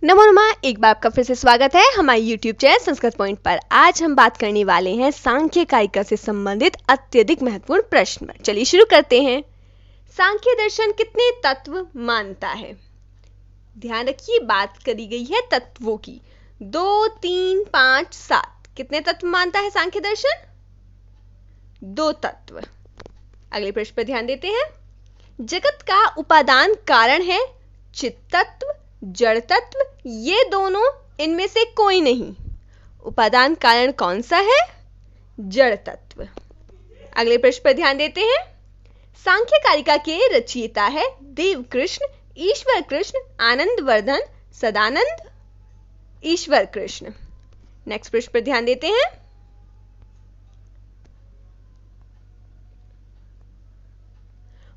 नमो नमः, एक बार आपका फिर से स्वागत है हमारे YouTube चैनल संस्कृत पॉइंट पर। आज हम बात करने वाले हैं सांख्य कारिका से संबंधित अत्यधिक महत्वपूर्ण प्रश्न पर। चलिए शुरू करते हैं। सांख्य दर्शन कितने तत्व मानता है? ध्यान रखिए, बात करी गई है तत्वों की। 2, 3, 5, 7 कितने तत्व मानता है सांख्य दर्शन? 2 तत्व। अगले प्रश्न पर ध्यान देते हैं। जगत का उपादान कारण है चित्त तत्व, जड़ तत्व, ये दोनों, इनमें से कोई नहीं। उपादान कारण कौन सा है? जड़ तत्व। अगले प्रश्न पर ध्यान देते हैं। सांख्य कारिका के रचयिता है देव कृष्ण, ईश्वर कृष्ण, आनंद वर्धन, सदानंद, ईश्वर कृष्ण। नेक्स्ट प्रश्न पर ध्यान देते हैं।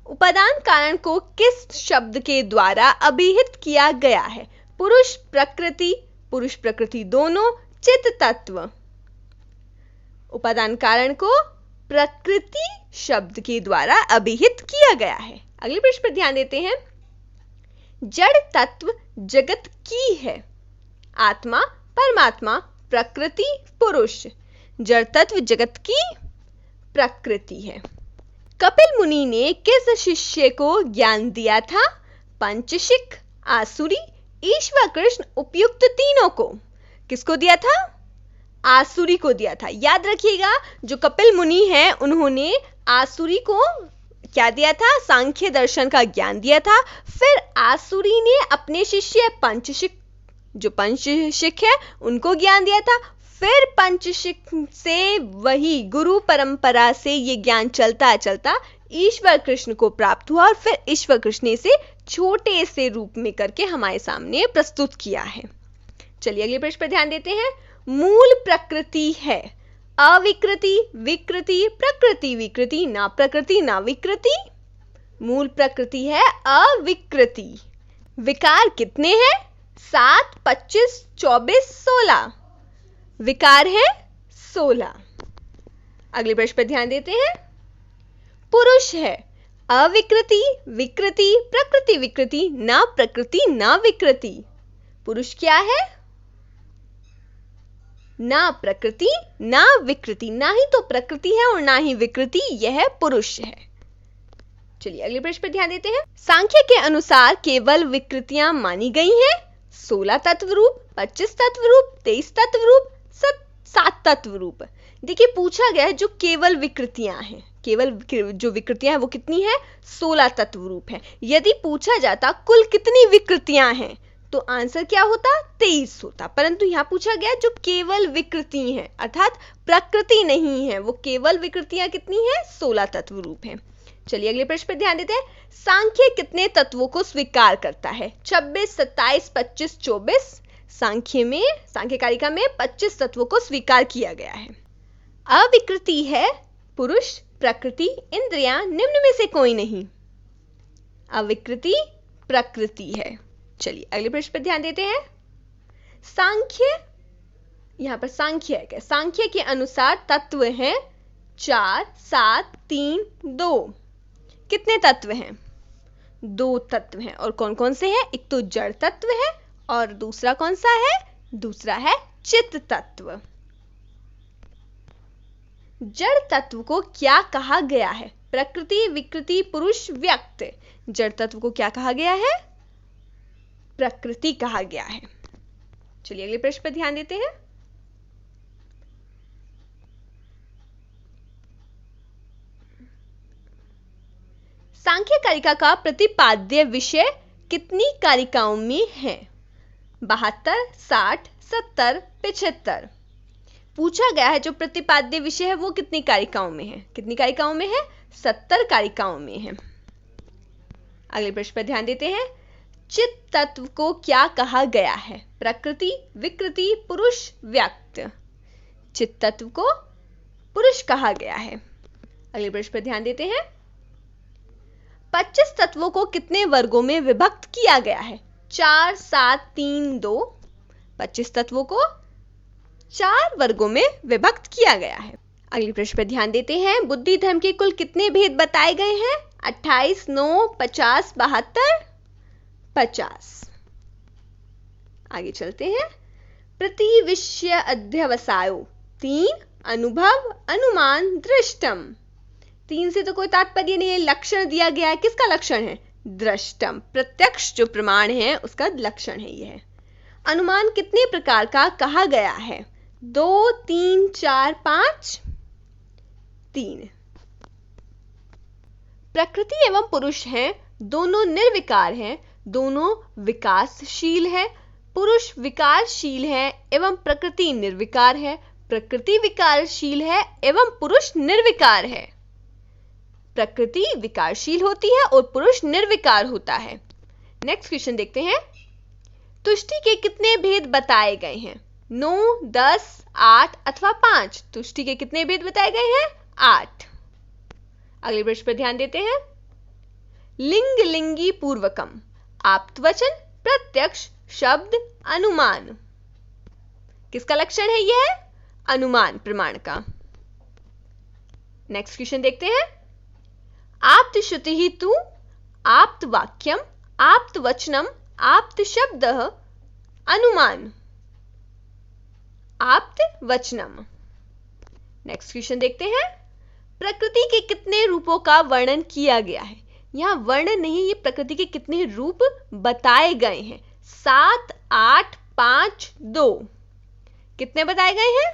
उपादान कारण को किस शब्द के द्वारा अभिहित किया गया है? पुरुष प्रकृति दोनों, चित्त तत्व। उपादान कारण को प्रकृति शब्द के द्वारा अभिहित किया गया है। अगले प्रश्न पर ध्यान देते हैं। जड़ तत्व जगत की है। आत्मा, परमात्मा, प्रकृति, पुरुष। जड़ तत्व जगत की प्रकृति है। कपिल मुनि ने किस शिष्य को ज्ञान दिया था? पंचशिख, आसुरी, ईश्वर कृष्ण, उपयुक्त तीनों को। किसको दिया था? आसुरी को दिया था। याद रखिएगा, जो कपिल मुनि हैं उन्होंने आसुरी को क्या दिया था? सांख्य दर्शन का ज्ञान दिया था। फिर आसुरी ने अपने शिष्य पंचशिख है उनको ज्ञान दिया था। फिर पंचशिख से वही गुरु परंपरा से ये ज्ञान चलता चलता ईश्वर कृष्ण को प्राप्त हुआ और फिर ईश्वर कृष्ण ने इसे छोटे से रूप में करके हमारे सामने प्रस्तुत किया है। चलिए अगले प्रश्न पर ध्यान देते हैं। मूल प्रकृति है अविकृति, विकृति, प्रकृति विकृति, ना प्रकृति ना विकृति। मूल प्रकृति है अविकृति। विकार कितने हैं? 7, 25, 24, 16। विकार है 16। अगले प्रश्न पर ध्यान देते हैं। पुरुष है अविकृति, विकृति, प्रकृति विकृति, ना प्रकृति ना विकृति। पुरुष क्या है? ना प्रकृति ना विकृति। ना ही तो प्रकृति है और ना ही विकृति, यह पुरुष है। चलिए अगले प्रश्न पर ध्यान देते हैं। सांख्य के अनुसार केवल विकृतियां मानी गई हैं। 16 तत्व रूप, 25 तत्व रूप, 23 तत्व रूप, 7 तत्व रूप। देखिए, पूछा गया है जो केवल विकृतियां हैं। केवल जो विकृतियां हैं वो कितनी है? 16 तत्व रूप है। यदि पूछा जाता कुल कितनी विकृतियां हैं तो आंसर क्या होता? 23 होता। परंतु यहां पूछा गया जो केवल विकृति हैं, अर्थात प्रकृति नहीं है, वो केवल विकृतियां कितनी है? 16 तत्व रूप है। चलिए अगले प्रश्न पर ध्यान देते हैं। सांख्य कितने तत्वों को स्वीकार करता है? 26, 27, 25, 24। सांख्य कारिका में 25 तत्वों को स्वीकार किया गया है। अविकृति है पुरुष, प्रकृति, इंद्रियां, निम्न में से कोई नहीं। अविकृति प्रकृति है। चलिए अगले प्रश्न पर ध्यान देते हैं। यहां पर सांख्य है। सांख्य के अनुसार तत्व हैं 4, 7, 3, 2। कितने तत्व हैं? 2 तत्व हैं। और कौन कौन से हैं? एक तो जड़ तत्व है और दूसरा कौन सा है? दूसरा है चित्त तत्व। जड़ तत्व को क्या कहा गया है? प्रकृति, विकृति, पुरुष, व्यक्त। जड़ तत्व को क्या कहा गया है? प्रकृति कहा गया है। चलिए अगले प्रश्न पर ध्यान देते हैं। सांख्य कारिका का प्रतिपाद्य विषय कितनी कारिकाओं में है? 72, 60, 70, 75। पूछा गया है जो प्रतिपाद्य विषय है वो कितनी कारिकाओं में है? कितनी कारिकाओं में है? 70 कारिकाओं में है। अगले प्रश्न पर ध्यान देते हैं। चित्त तत्व को क्या कहा गया है? प्रकृति, विकृति, पुरुष, व्यक्त। चित्त तत्व को पुरुष कहा गया है। अगले प्रश्न पर ध्यान देते हैं। 25 तत्वों को कितने वर्गों में विभक्त किया गया है? 4, 7, 3, 2। 25 तत्वों को 4 वर्गों में विभक्त किया गया है। अगले प्रश्न पर ध्यान देते हैं। बुद्धि धर्म के कुल कितने भेद बताए गए हैं? 28, 9, 50, 72, 50। आगे चलते हैं। प्रतिविष्य अध्यवसायो 3 अनुभव अनुमान दृष्टम। 3 से तो कोई तात्पर्य नहीं है, लक्षण दिया गया है। किसका लक्षण है? दृष्टम, प्रत्यक्ष जो प्रमाण है उसका लक्षण है यह। अनुमान कितने प्रकार का कहा गया है? 2, 3, 4, 5? 3। प्रकृति एवं पुरुष हैं, दोनों निर्विकार हैं, दोनों विकासशील है। पुरुष विकारशील है एवं प्रकृति निर्विकार है। प्रकृति विकारशील है एवं पुरुष निर्विकार है। प्रकृति विकारशील होती है और पुरुष निर्विकार होता है। नेक्स्ट क्वेश्चन देखते हैं। तुष्टि के कितने भेद बताए गए हैं? 9, 10, 8 अथवा 5? तुष्टि के कितने भेद बताए गए हैं? 8। अगले प्रश्न पर ध्यान देते हैं। लिंग लिंगी पूर्वकम, आप्तवचन, प्रत्यक्ष, शब्द, अनुमान। किसका लक्षण है यह? अनुमान, प्रमाण का। नेक्स्ट क्वेश्चन देखते हैं। आप्त श्रुति ही तु, आप्त वाक्यम, आप्त वचनम, आप्त शब्द, अनुमान। आप्त वचनम। नेक्स्ट क्वेश्चन देखते हैं। प्रकृति के कितने रूपों का वर्णन किया गया है? यहां वर्णन नहीं, ये प्रकृति के कितने रूप बताए गए हैं। 7, 8, 5, 2। कितने बताए गए हैं?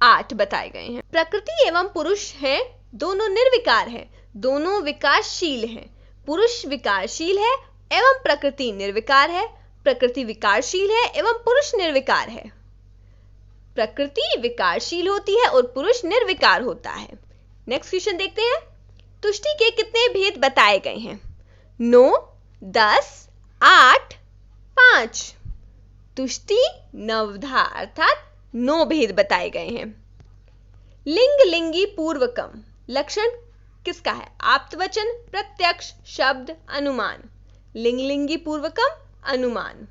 8 बताए गए हैं। प्रकृति एवं पुरुष हैं, दोनों निर्विकार हैं, दोनों विकासशील हैं। पुरुष विकारशील है एवं प्रकृति निर्विकार है। प्रकृति विकारशील है एवं पुरुष निर्विकार है। प्रकृति विकारशील होती है और पुरुष निर्विकार होता है। नेक्स्ट क्वेश्चन देखते हैं। तुष्टि के कितने भेद बताए गए हैं? 9, 10, 8, 5। तुष्टि नवधा अर्थात 9 भेद बताए गए हैं। लिंग लिंगी पूर्वकम, लक्षण किसका है? आप्तवचन, प्रत्यक्ष, शब्द, अनुमान। लिंग लिंगी पूर्वकम, अनुमान।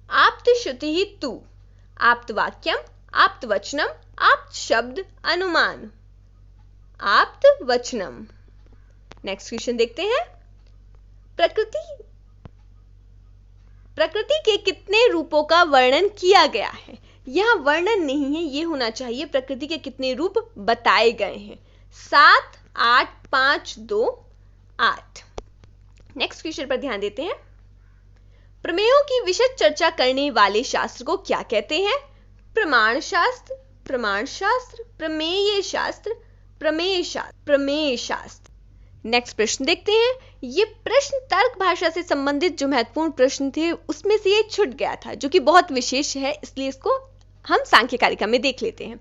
आप्त श्रुति ही तु, आप्त वाक्यम, आप्त वचनम, आप्त शब्द, अनुमान। आप्त वचनम। नेक्स्ट क्वेश्चन देखते हैं। प्रकृति के कितने रूपों का वर्णन किया गया है? यहां वर्णन नहीं है, यह होना चाहिए प्रकृति के कितने रूप बताए गए हैं। 7, 8, 5, 2, 8। नेक्स्ट क्वेश्चन पर ध्यान देते हैं। प्रमेयों की विशद चर्चा करने वाले शास्त्र को क्या कहते हैं? प्रमाण शास्त्र, प्रमाण शास्त्र, प्रमेय शास्त्र, प्रमेय शास्त्र, प्रमेय शास्त्र। नेक्स्ट प्रश्न देखते हैं। ये प्रश्न तर्क भाषा से संबंधित जो महत्वपूर्ण प्रश्न थे उसमें से ये छूट गया था, जो कि बहुत विशेष है, इसलिए इसको हम सांख्य कारिका में देख लेते हैं।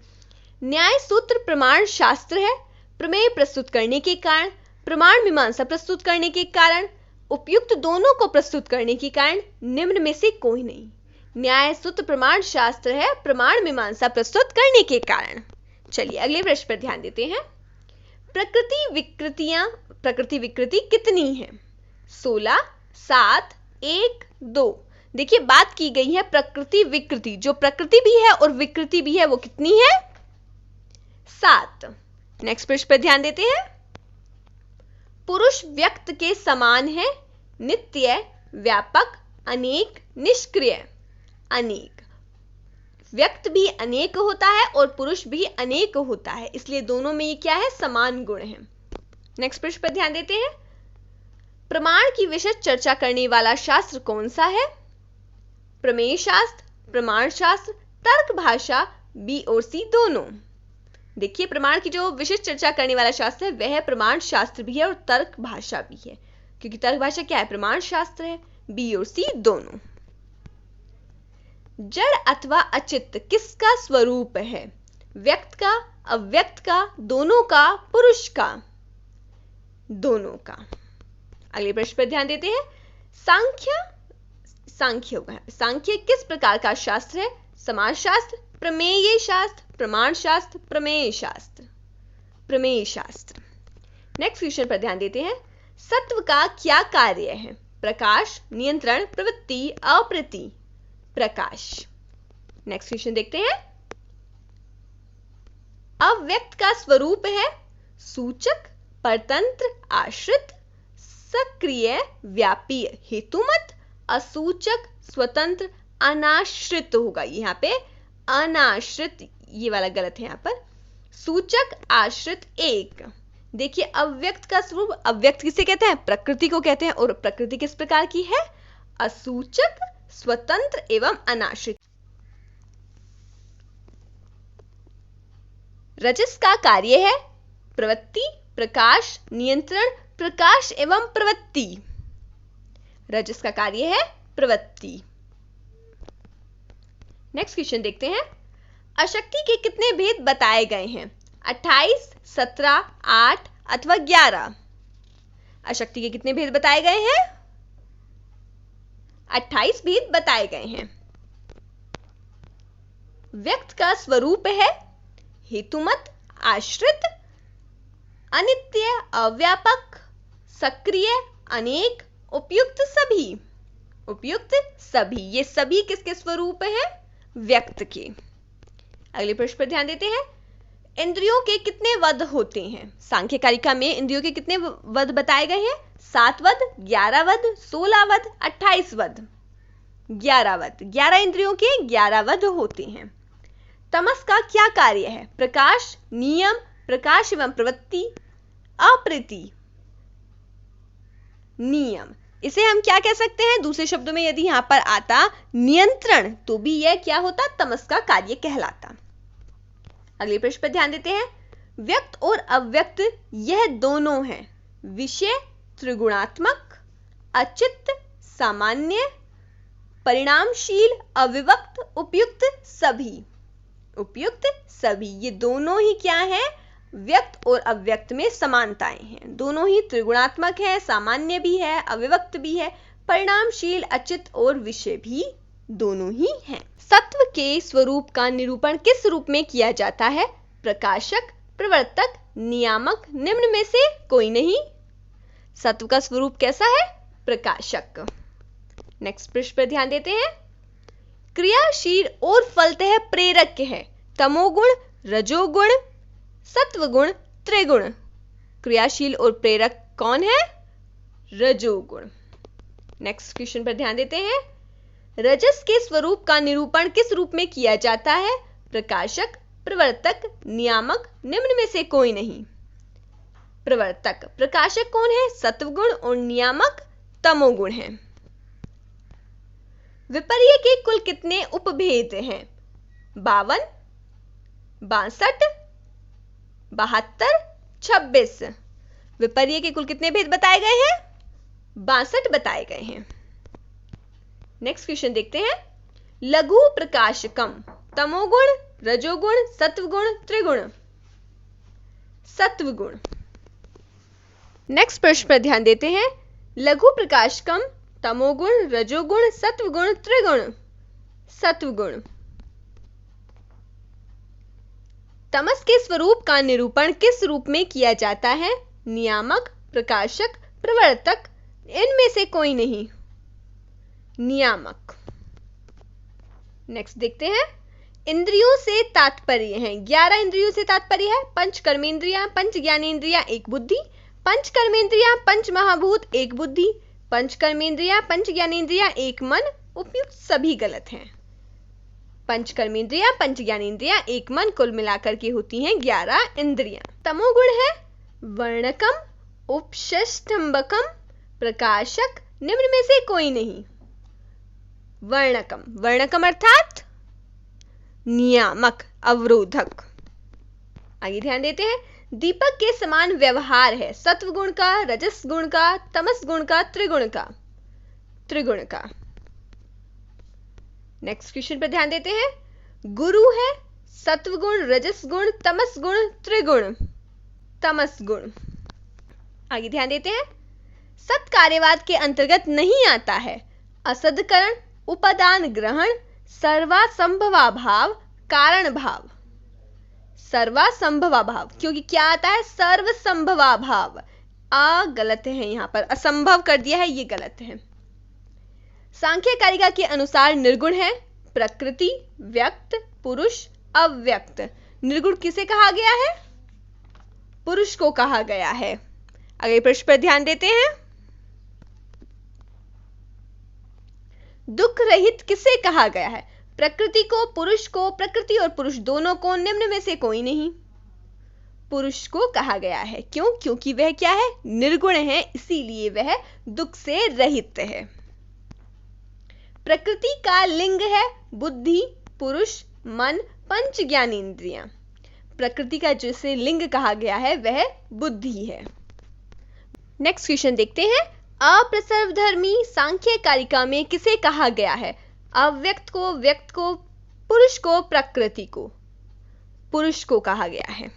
न्याय सूत्र प्रमाण शास्त्र है। प्रमेय प्रस्तुत करने के कारण, प्रमाण मीमांसा प्रस्तुत करने के कारण, उपयुक्त दोनों को प्रस्तुत करने के कारण निम्न में से कोई नहीं। न्याय सूत्र प्रमाण शास्त्र है, प्रमाण मीमांसा प्रस्तुत करने के कारण। चलिए अगले प्रश्न पर ध्यान देते हैं। प्रकृति विकृति कितनी है? 16, 7, 1, 2। देखिए बात की गई है प्रकृति विकृति, जो प्रकृति भी है और विकृति भी है वो कितनी है? 7। नेक्स्ट प्रश्न पर ध्यान देते हैं। पुरुष व्यक्त के समान है, नित्य, व्यापक, अनेक, निष्क्रिय। अनेक, व्यक्त भी अनेक होता है और पुरुष भी अनेक होता है, इसलिए दोनों में ये क्या है? समान गुण है। नेक्स्ट प्रश्न पर ध्यान देते हैं। प्रमाण की विशद चर्चा करने वाला शास्त्र कौन सा है? प्रमेय शास्त्र, प्रमाण शास्त्र, तर्क भाषा, बी और सी दोनों। देखिए प्रमाण की जो विशेष चर्चा करने वाला शास्त्र है वह प्रमाण शास्त्र भी है और तर्क भाषा भी है, क्योंकि तर्क भाषा क्या है? प्रमाण शास्त्र है। बी और सी दोनों। जड़ अथवा अचित्त किसका स्वरूप है? व्यक्त का, अव्यक्त का, दोनों का, पुरुष का? दोनों का। अगले प्रश्न पर ध्यान देते हैं। सांख्य किस प्रकार का शास्त्र है? समाज शास्त्र, प्रमेय शास्त्र, प्रमाण शास्त्र, प्रमेय शास्त्र, प्रमेय शास्त्र। नेक्स्ट क्वेश्चन पर ध्यान देते हैं। सत्व का क्या कार्य है? प्रकाश, नियंत्रण, प्रवृत्ति, अप्रति। प्रकाश। नेक्स्ट क्वेश्चन देखते हैं। अव्यक्त का स्वरूप है सूचक, परतंत्र, आश्रित, सक्रिय, व्यापी, हेतुमत, असूचक, स्वतंत्र, अनाश्रित होगा। यहाँ पे अनाश्रित ये वाला गलत है। यहाँ पर सूचक, आश्रित, एक। देखिए अव्यक्त का स्वरूप, अव्यक्त किसे कहते हैं? प्रकृति को कहते हैं। और प्रकृति किस प्रकार की है? असूचक, स्वतंत्र एवं अनाश्रित। रजस का कार्य है प्रवृत्ति, प्रकाश, नियंत्रण, प्रकाश एवं प्रवृत्ति। रजस का कार्य है प्रवृत्ति। नेक्स्ट क्वेश्चन देखते हैं। अशक्ति के कितने भेद बताए गए हैं? 28, 17, 8 अथवा 11। अशक्ति के कितने भेद बताए गए हैं? 28 भेद बताए गए हैं। व्यक्त का स्वरूप है हेतुमत, आश्रित, अनित्य, अव्यापक, सक्रिय, अनेक, उपयुक्त, सभी। उपयुक्त सभी, ये सभी किसके स्वरूप हैं? व्यक्त के। अगले प्रश्न पर ध्यान देते हैं। इंद्रियों के कितने वध होते हैं? सांख्य कारिका में इंद्रियों के कितने वध बताए गए हैं? 7 वध, 11 वध, 16 वध, 28 वध। 11 वध। 11 इंद्रियों के 11 वध होते हैं। तमस का क्या कार्य है? प्रकाश, नियम, प्रकाश एवं प्रवृत्ति, अप्रीति, नियम। इसे हम क्या कह सकते हैं? दूसरे शब्दों में यदि यहां पर आता नियंत्रण, तो भी यह क्या होता? तमस का कार्य कहलाता। अगले प्रश्न पर ध्यान देते हैं। व्यक्त और अव्यक्त यह दोनों हैं विषय, त्रिगुणात्मक, अचित्त, सामान्य, परिणामशील, अविभक्त, उपयुक्त, सभी। उपयुक्त सभी, ये दोनों ही क्या है? व्यक्त और अव्यक्त में समानताएं हैं। दोनों ही त्रिगुणात्मक है, सामान्य भी है, अविभक्त भी है, परिणामशील, अचित और विषय भी दोनों ही हैं। सत्व के स्वरूप का निरूपण किस रूप में किया जाता है? प्रकाशक, प्रवर्तक, नियामक, निम्न में से कोई नहीं। सत्व का स्वरूप कैसा है? प्रकाशक। नेक्स्ट प्रश्न पर ध्यान देते हैं। क्रियाशील और फलतः प्रेरक है तमोगुण, रजोगुण, सत्वगुण, त्रिगुण। क्रियाशील और प्रेरक कौन है? रजोगुण। नेक्स्ट क्वेश्चन पर ध्यान देते हैं। रजस के स्वरूप का निरूपण किस रूप में किया जाता है? प्रकाशक, प्रवर्तक, नियामक, निम्न में से कोई नहीं। प्रवर्तक। प्रकाशक कौन है? सत्वगुण और नियामक तमोगुण है। विपर्य के कुल कितने उपभेद हैं? 52, 62, 72, 26। विपर्य के कुल कितने भेद बताए गए हैं? 62 बताए गए हैं। नेक्स्ट क्वेश्चन देखते हैं। लघु प्रकाशकम तमोगुण, रजोगुण, सत्वगुण, त्रिगुण। सत्वगुण। नेक्स्ट प्रश्न पर ध्यान देते हैं। लघु प्रकाशकम तमोगुण, रजोगुण, सत्वगुण, त्रिगुण। सत्वगुण। तमस के स्वरूप का निरूपण किस रूप में किया जाता है? नियामक, प्रकाशक, प्रवर्तक, इनमें से कोई नहीं। नियामक। नेक्स्ट देखते हैं। इंद्रियों से तात्पर्य है। 11 इंद्रियों से तात्पर्य है पंच कर्मेंद्रियां, पंच ज्ञानेंद्रियां, एक बुद्धि। पंच कर्मेंद्रियां, पंच महाभूत, एक बुद्धि। पंच कर्मेंद्रियां, पंच ज्ञानेंद्रियां, एक मन। उपयुक्त सभी गलत हैं। पंच कर्मेंद्रियां, पंच ज्ञानेंद्रियां, एक मन, कुल मिलाकर के होती हैं 11 इंद्रियां। तमोगुण है वर्णकम, उपशष्टंबकम, प्रकाशक, निम्न में से कोई नहीं। वर्णकम। वर्णकम अर्थात नियामक, अवरोधक। आगे ध्यान देते हैं। दीपक के समान व्यवहार है सत्वगुण का, रजस गुण का, तमस गुण का, त्रिगुण का। त्रिगुण का। नेक्स्ट क्वेश्चन पर ध्यान देते हैं। गुरु है सत्वगुण, रजस गुण, तमस गुण, त्रिगुण। तमस गुण। आगे ध्यान देते हैं। सत कार्यवाद के अंतर्गत नहीं आता है असदकरण, उपादान ग्रहण, सर्वासंभवाभाव, कारण भाव। सर्वासंभवाभाव, क्योंकि क्या आता है? सर्वसंभवाभाव। गलत है, यहां पर असंभव कर दिया है, ये गलत है। सांख्य कारिका के अनुसार निर्गुण है प्रकृति, व्यक्त, पुरुष, अव्यक्त। निर्गुण किसे कहा गया है? पुरुष को कहा गया है। अगले प्रश्न पर ध्यान देते हैं। दुख रहित किसे कहा गया है? प्रकृति को, पुरुष को, प्रकृति और पुरुष दोनों को, निम्न में से कोई नहीं। पुरुष को कहा गया है। क्यों? क्योंकि वह क्या है? निर्गुण है, इसीलिए वह दुख से रहित है। प्रकृति का लिंग है बुद्धि, पुरुष, मन, पंच ज्ञानेंद्रियां। प्रकृति का जिसे लिंग कहा गया है वह बुद्धि है। नेक्स्ट क्वेश्चन देखते हैं। अप्रसर्वधर्मी सांख्य कारिका में किसे कहा गया है? अव्यक्त को, व्यक्त को, पुरुष को, प्रकृति को। पुरुष को कहा गया है।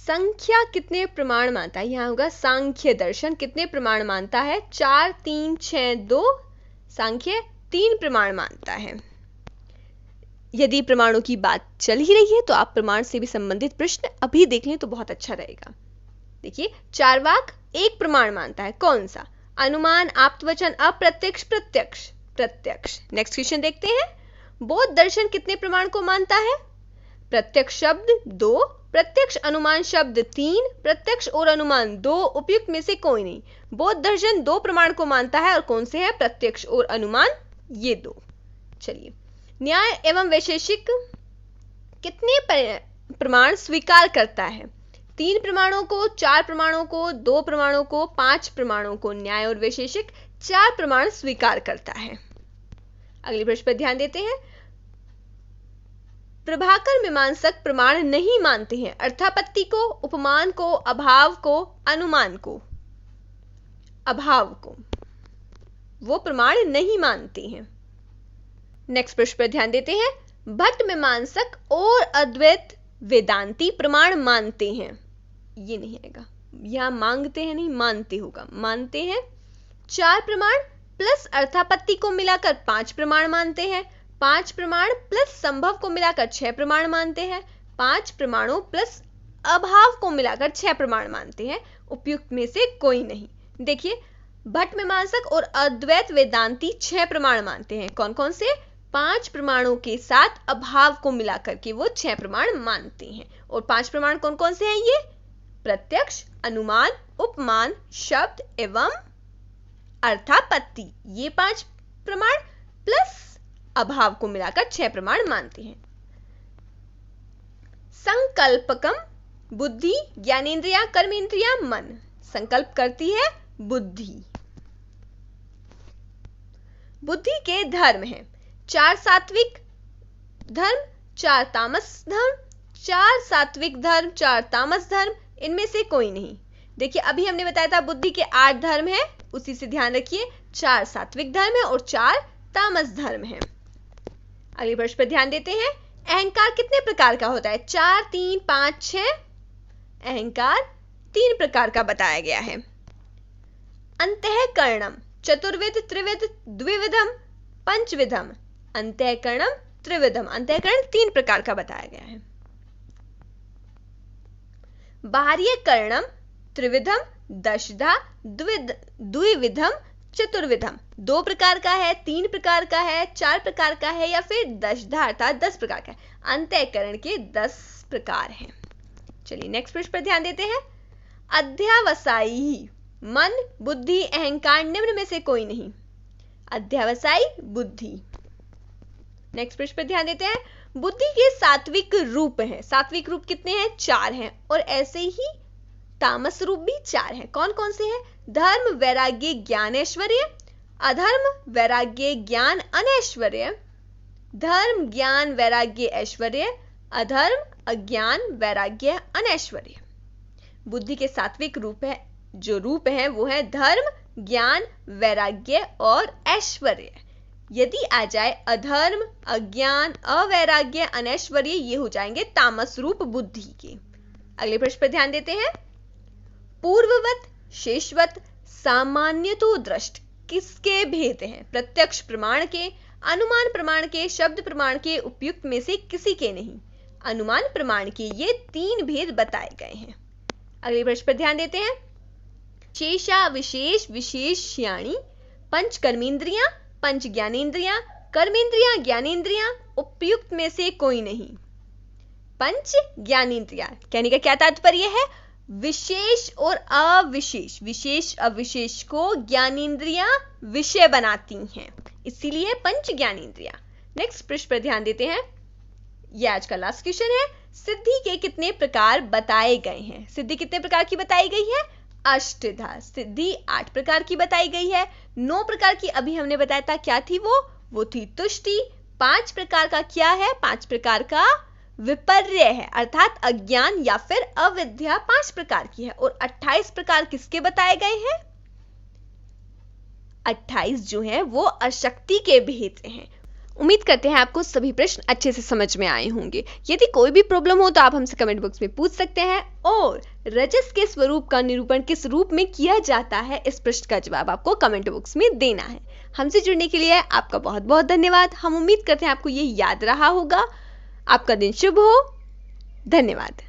संख्या कितने प्रमाण मानता है? यहां होगा सांख्य दर्शन कितने प्रमाण मानता है? 4, 3, 6, 2। सांख्य 3 प्रमाण मानता है। यदि प्रमाणों की बात चल ही रही है तो आप प्रमाण से भी संबंधित प्रश्न अभी देख लें तो बहुत अच्छा रहेगा। देखिए, चार्वाक 1 प्रमाण मानता है। कौन सा? अनुमान, आप्तवचन, अप्रत्यक्ष, प्रत्यक्ष। प्रत्यक्ष। नेक्स्ट क्वेश्चन देखते हैं। बौद्ध दर्शन कितने प्रमाण को मानता है? प्रत्यक्ष शब्द 2, प्रत्यक्ष अनुमान शब्द 3, प्रत्यक्ष और अनुमान 2, उपयुक्त में से कोई नहीं। बौद्ध दर्शन 2 प्रमाण को मानता है और कौन से है? प्रत्यक्ष और अनुमान, ये 2। चलिए, न्याय एवं वैशेषिक कितने प्रमाण स्वीकार करता है? 3 प्रमाणों को, 4 प्रमाणों को, 2 प्रमाणों को, 5 प्रमाणों को। न्याय और वैशेषिक 4 प्रमाण स्वीकार करता है। अगले प्रश्न पर ध्यान देते हैं। प्रभाकर मीमांसक प्रमाण नहीं मानते हैं अर्थापत्ति को, उपमान को, अभाव को, अनुमान को। अभाव को वो प्रमाण नहीं मानते हैं। नेक्स्ट प्रश्न पर ध्यान देते हैं। भट्ट मीमांसक और अद्वैत वेदांती प्रमाण मानते हैं। ये नहीं आएगा, यहां मांगते हैं नहीं, मानते होगा। मानते हैं 4 प्रमाण प्लस अर्थापत्ति को मिलाकर 5 प्रमाण मानते हैं। 5 प्रमाण प्लस संभव को मिलाकर 6 प्रमाण मानते हैं। 5 प्रमाणों प्लस अभाव को मिलाकर 6 प्रमाण मानते हैं। उपयुक्त में से कोई नहीं। देखिए, भट्ट मीमांसक और अद्वैत वेदांती 6 प्रमाण मानते हैं। कौन कौन से? 5 प्रमाणों के साथ अभाव को मिलाकर के वो 6 प्रमाण मानते हैं। और 5 प्रमाण कौन कौन से हैं? ये प्रत्यक्ष, अनुमान, उपमान, शब्द एवं अर्थापत्ति। ये 5 प्रमाण प्लस अभाव को मिलाकर 6 प्रमाण मानते हैं। संकल्पकम बुद्धि, ज्ञानेंद्रिया, कर्मेंद्रिया, मन। संकल्प करती है बुद्धि। बुद्धि के धर्म हैं 4 सात्विक धर्म, 4 तामस धर्म, 4 सात्विक धर्म, 4 तामस धर्म। इनमें से कोई नहीं। देखिए, अभी हमने बताया था बुद्धि के 8 धर्म हैं, उसी से ध्यान रखिए। 4 सात्विक धर्म है और 4 तामस धर्म है। अगले प्रश्न पर ध्यान देते हैं। अहंकार कितने प्रकार का होता है? 4, 3, 5, 6। अहंकार 3 प्रकार का बताया गया है। अंतःकरणम चतुर्विध, त्रिविध, द्विविधम, पंचविधम। अंतःकरणम त्रिविधम। अंतःकरण 3 प्रकार का बताया गया है। बाह्यकरणम त्रिविधम, दशधा, द्विविधम, चतुर्विधम। 2 प्रकार का है, 3 प्रकार का है, 4 प्रकार का है या फिर दशधा अर्थात 10 प्रकार का है। अंतःकरण के 10 प्रकार हैं। चलिए, नेक्स्ट प्रश्न पर ध्यान देते हैं। अध्यावसायी मन, बुद्धि, अहंकार निम्न में से कोई नहीं। अध्यावसायी बुद्धि। नेक्स्ट प्रश्न पर ध्यान देते हैं। बुद्धि के सात्विक रूप हैं। सात्विक रूप कितने हैं? 4 हैं। और ऐसे ही तामस रूप भी 4 हैं। कौन कौन से हैं? धर्म, वैराग्य, ज्ञान, ऐश्वर्य। अधर्म, वैराग्य, ज्ञान, अनैश्वर्य। धर्म, ज्ञान, वैराग्य, ऐश्वर्य। अधर्म, अज्ञान, वैराग्य, अनैश्वर्य। बुद्धि के सात्विक रूप है, जो रूप है वो है धर्म, ज्ञान, वैराग्य और ऐश्वर्य। यदि आ जाए अधर्म, अज्ञान, अवैराग्य, अनैश्वर्य, ये हो जाएंगे तामस रूप बुद्धि के। अगले प्रश्न पर ध्यान देते हैं। पूर्ववत, शेषवत, सामान्यतो दृष्ट किसके भेद हैं? प्रत्यक्ष प्रमाण के, अनुमान प्रमाण के, शब्द प्रमाण के, उपयुक्त में से किसी के नहीं। अनुमान प्रमाण के ये 3 भेद बताए गए हैं। अगले प्रश्न पर ध्यान देते हैं। शेषा, विशेष, विशेष्याणि, पंच कर्मेंद्रियां, पंच ज्ञानेंद्रियां, कर्मेंद्रियां, ज्ञानेंद्रियां, उपयुक्त में से कोई नहीं। पंच ज्ञानेंद्रियां कहने का क्या तात्पर्य है? विशेष और अविशेष, विशेष अविशेष को ज्ञानेंद्रियां विषय बनाती हैं, इसीलिए पंच ज्ञानेंद्रियां। नेक्स्ट प्रश्न पर ध्यान देते हैं। यह आज का लास्ट क्वेश्चन है। सिद्धि के कितने प्रकार बताए गए हैं? सिद्धि कितने प्रकार की बताई गई है? अष्टधा। सिद्धि 8 प्रकार की बताई गई है। 9 प्रकार की अभी हमने बताया था, क्या थी वो थी तुष्टि। 5 प्रकार का क्या है? 5 प्रकार का विपर्य है, अर्थात अज्ञान या फिर अविद्या 5 प्रकार की है। और 28 प्रकार किसके बताए गए हैं? 28 जो है वो अशक्ति के भेद हैं। उम्मीद करते हैं आपको सभी प्रश्न अच्छे से समझ में आए होंगे। यदि कोई भी प्रॉब्लम हो तो आप हमसे कमेंट बॉक्स में पूछ सकते हैं। और रजस के स्वरूप का निरूपण किस रूप में किया जाता है, इस प्रश्न का जवाब आपको कमेंट बॉक्स में देना है। हमसे जुड़ने के लिए आपका बहुत बहुत धन्यवाद। हम उम्मीद करते हैं आपको ये याद रहा होगा। आपका दिन शुभ हो। धन्यवाद।